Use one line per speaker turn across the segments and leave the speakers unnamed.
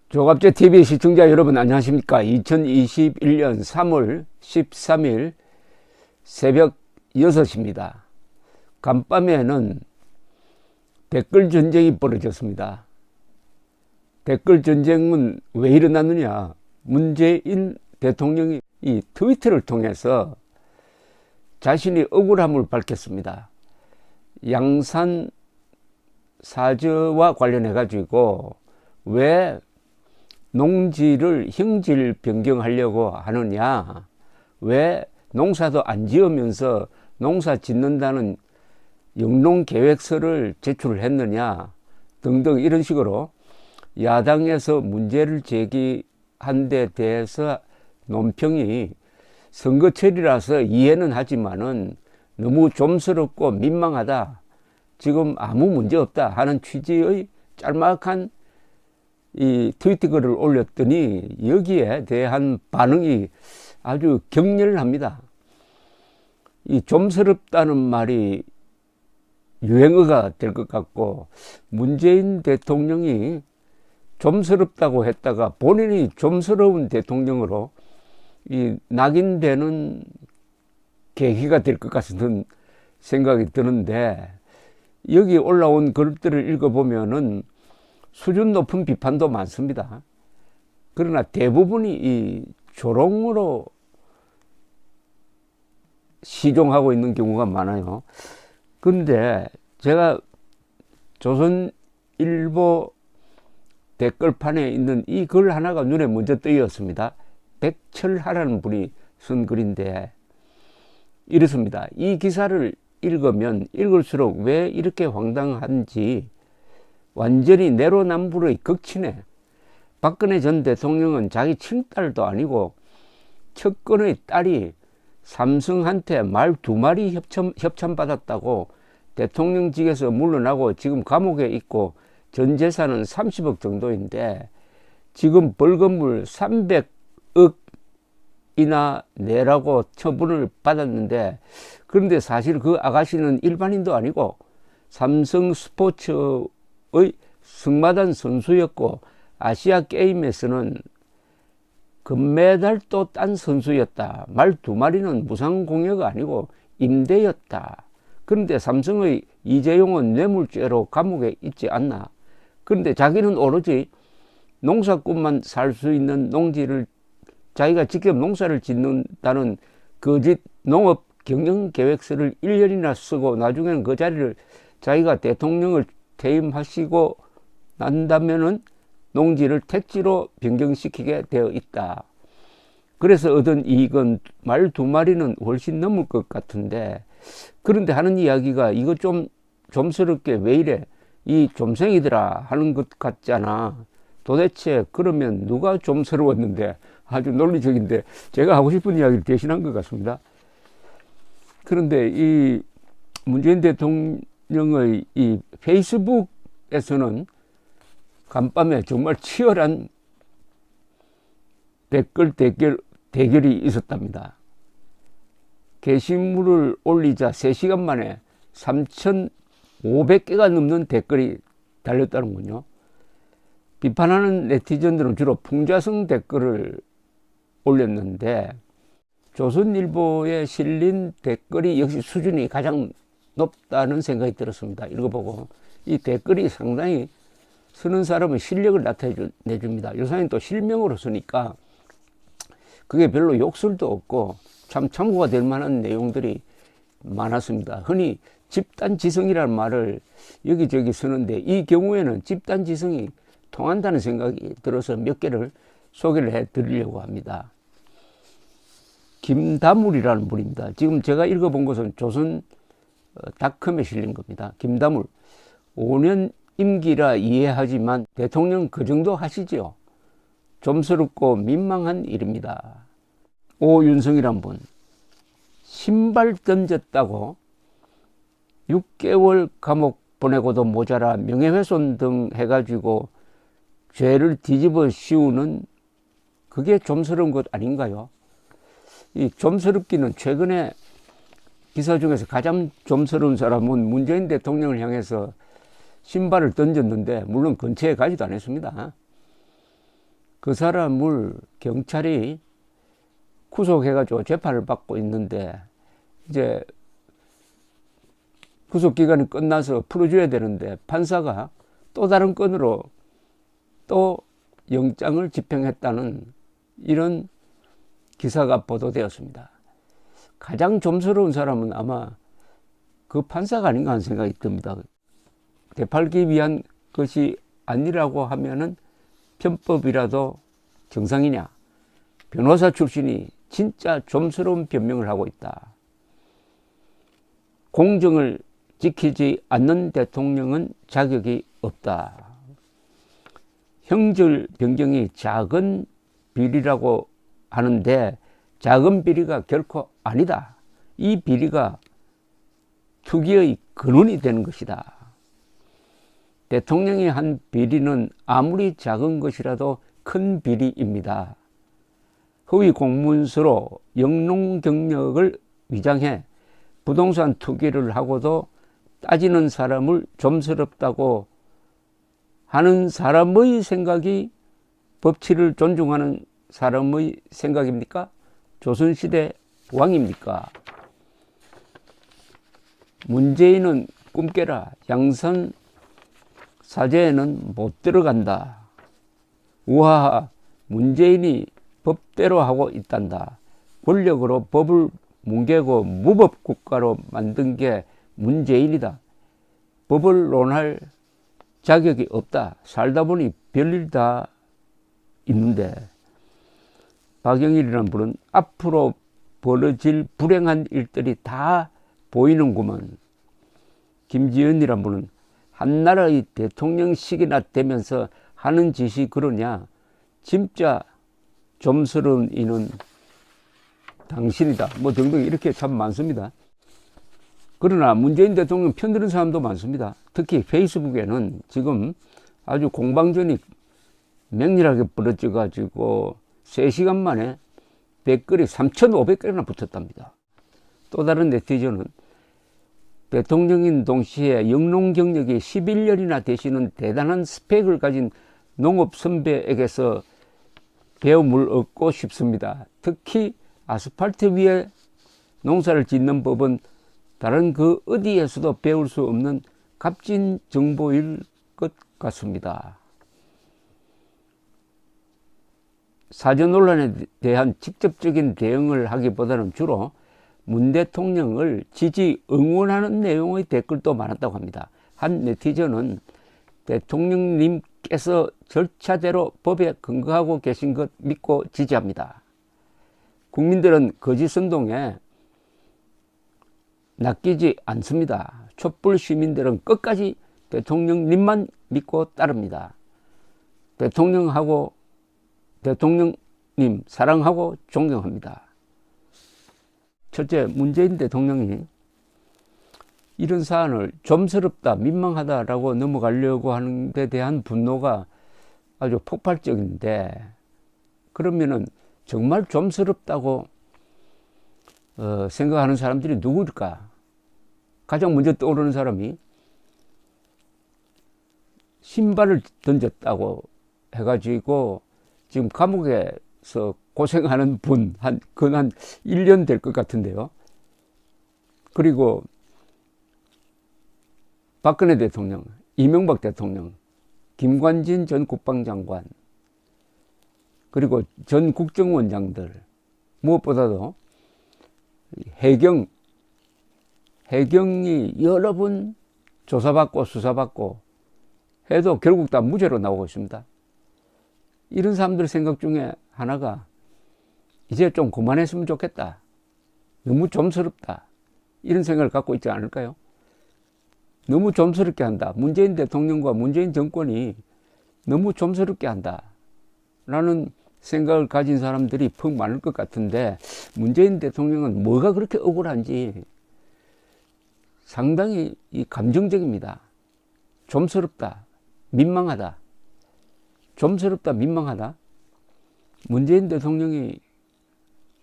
조갑제 TV 시청자 여러분 안녕하십니까? 2021년 3월 13일 새벽 6시입니다. 간밤에는 댓글 전쟁이 벌어졌습니다. 댓글 전쟁은 왜 일어났느냐? 문재인 대통령이 이 트위터를 통해서 자신이 억울함을 밝혔습니다. 양산 사저와 관련해 가지고 왜 농지를 형질 변경하려고 하느냐, 왜 농사도 안 지으면서 농사 짓는다는 영농 계획서를 제출을 했느냐 등등 이런 식으로 야당에서 문제를 제기한 데 대해서 논평이 선거철이라서 이해는 하지만은 너무 좀스럽고 민망하다, 지금 아무 문제 없다 하는 취지의 짤막한 이 트위터 글을 올렸더니 여기에 대한 반응이 아주 격렬합니다. 이 좀스럽다는 말이 유행어가 될 것 같고, 문재인 대통령이 좀스럽다고 했다가 본인이 좀스러운 대통령으로 이 낙인되는 계기가 될 것 같은 생각이 드는데, 여기 올라온 글들을 읽어보면은 수준 높은 비판도 많습니다. 그러나 대부분이 이 조롱으로 시종하고 있는 경우가 많아요. 그런데 제가 조선일보 댓글판에 있는 이 글 하나가 눈에 먼저 띄었습니다. 백철하라는 분이 쓴 글인데 이렇습니다. 이 기사를 읽으면 읽을수록 왜 이렇게 황당한지 완전히 내로남불의 극치네. 박근혜 전 대통령은 자기 친딸도 아니고 측근의 딸이 삼성한테 말 2마리 협찬받았다고 대통령직에서 물러나고 지금 감옥에 있고 전 재산은 30억 정도인데 지금 벌금을 300억이나 내라고 처분을 받았는데, 그런데 사실 그 아가씨는 일반인도 아니고 삼성 스포츠의 승마단 선수였고 아시아 게임에서는 금메달도 딴 선수였다. 말 2마리는 무상공여가 아니고 임대였다. 그런데 삼성의 이재용은 뇌물죄로 감옥에 있지 않나. 그런데 자기는 오로지 농사꾼만 살 수 있는 농지를 자기가 직접 농사를 짓는다는 거짓 농업 경영계획서를 1년이나 쓰고 나중에는 그 자리를 자기가 대통령을 퇴임하시고 난다면은 농지를 택지로 변경시키게 되어 있다. 그래서 얻은 이익은 말 2마리는 훨씬 넘을 것 같은데, 그런데 하는 이야기가 이거 좀 좀스럽게 왜 이래? 이 좀생이더라 하는 것 같잖아. 도대체 그러면 누가 좀스러웠는데? 아주 논리적인데 제가 하고 싶은 이야기를 대신한 것 같습니다. 그런데 이 문재인 대통령의 이 페이스북에서는 간밤에 정말 치열한 댓글 대결이 있었답니다. 게시물을 올리자 3시간 만에 3,500개가 넘는 댓글이 달렸다는군요. 비판하는 네티즌들은 주로 풍자성 댓글을 올렸는데 조선일보에 실린 댓글이 역시 수준이 가장 높다는 생각이 들었습니다. 읽어보고 이 댓글이 상당히 쓰는 사람은 실력을 나타내줍니다. 요새는 또 실명으로 쓰니까 그게 별로 욕설도 없고 참 참고가 될 만한 내용들이 많았습니다. 흔히 집단지성이라는 말을 여기저기 쓰는데 이 경우에는 집단지성이 통한다는 생각이 들어서 몇 개를 소개를 해드리려고 합니다. 김다물이라는 분입니다. 지금 제가 읽어본 것은 조선닷컴에 실린 겁니다. 김다물, 5년 임기라 이해하지만 대통령 그 정도 하시죠. 좀스럽고 민망한 일입니다. 오윤성이란 분, 신발 던졌다고 6개월 감옥 보내고도 모자라 명예훼손 등 해가지고 죄를 뒤집어 씌우는, 그게 좀스러운 것 아닌가요? 이 좀스럽기는 최근에 기사 중에서 가장 좀스러운 사람은 문재인 대통령을 향해서 신발을 던졌는데 물론 근처에 가지도 않았습니다. 그 사람을 경찰이 구속해가지고 재판을 받고 있는데 이제 구속기간이 끝나서 풀어줘야 되는데 판사가 또 다른 건으로 또 영장을 집행했다는 이런 기사가 보도되었습니다. 가장 좀스러운 사람은 아마 그 판사가 아닌가 하는 생각이 듭니다. 되팔기 위한 것이 아니라고 하면은 편법이라도 정상이냐? 변호사 출신이 진짜 좀스러운 변명을 하고 있다. 공정을 지키지 않는 대통령은 자격이 없다. 형질 변경이 작은 비리라고 하는데 작은 비리가 결코 아니다. 이 비리가 투기의 근원이 되는 것이다. 대통령이 한 비리는 아무리 작은 것이라도 큰 비리입니다. 허위 공문서로 영농 경력을 위장해 부동산 투기를 하고도 따지는 사람을 좀스럽다고 하는 사람의 생각이 법치를 존중하는 사람의 생각입니까? 조선시대 왕입니까? 문재인은 꿈 깨라. 양선 사제에는 못 들어간다. 우하하. 문재인이 법대로 하고 있단다. 권력으로 법을 뭉개고 무법 국가로 만든 게 문재인이다. 법을 논할 자격이 없다. 살다 보니 별일 다 있는데. 박영일이라는 분은 앞으로 벌어질 불행한 일들이 다 보이는구먼. 김지연이라는 분은 한나라의 대통령식이나 되면서 하는 짓이 그러냐. 진짜 좀스러운 이는 당신이다. 뭐 등등 이렇게 참 많습니다. 그러나 문재인 대통령 편드는 사람도 많습니다. 특히 페이스북에는 지금 아주 공방전이 맹렬하게 벌어져 가지고 3시간 만에 댓글이 3,500개나 붙었답니다. 또 다른 네티즌은 대통령인 동시에 영농 경력이 11년이나 되시는 대단한 스펙을 가진 농업 선배에게서 배움을 얻고 싶습니다. 특히 아스팔트 위에 농사를 짓는 법은 다른 그 어디에서도 배울 수 없는 값진 정보일 것 같습니다. 사전 논란에 대한 직접적인 대응을 하기보다는 주로 문 대통령을 지지 응원하는 내용의 댓글도 많았다고 합니다. 한 네티즌은 대통령님께서 절차대로 법에 근거하고 계신 것 믿고 지지합니다. 국민들은 거짓 선동에 낚이지 않습니다. 촛불 시민들은 끝까지 대통령님만 믿고 따릅니다. 대통령님 사랑하고 존경합니다. 첫째, 문재인 대통령이 이런 사안을 좀스럽다, 민망하다라고 넘어가려고 하는 데 대한 분노가 아주 폭발적인데, 그러면은 정말 좀스럽다고 생각하는 사람들이 누구일까? 가장 먼저 떠오르는 사람이 신발을 던졌다고 해가지고 지금 감옥에서 고생하는 분, 그건 한 1년 될 것 같은데요. 그리고 박근혜 대통령, 이명박 대통령, 김관진 전 국방장관, 그리고 전 국정원장들, 무엇보다도 해경이 여러 번 조사받고 수사받고 해도 결국 다 무죄로 나오고 있습니다. 이런 사람들 생각 중에 하나가 이제 좀 그만했으면 좋겠다. 너무 좀스럽다. 이런 생각을 갖고 있지 않을까요? 너무 좀스럽게 한다. 문재인 대통령과 문재인 정권이 너무 좀스럽게 한다. 라는 생각을 가진 사람들이 퍽 많을 것 같은데, 문재인 대통령은 뭐가 그렇게 억울한지 상당히 감정적입니다. 좀스럽다. 민망하다. 좀스럽다. 민망하다. 문재인 대통령이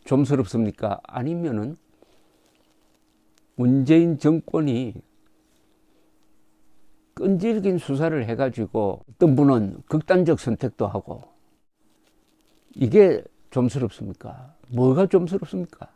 좀스럽습니까? 아니면은 문재인 정권이 끈질긴 수사를 해가지고 어떤 분은 극단적 선택도 하고 이게 좀스럽습니까? 뭐가 좀스럽습니까?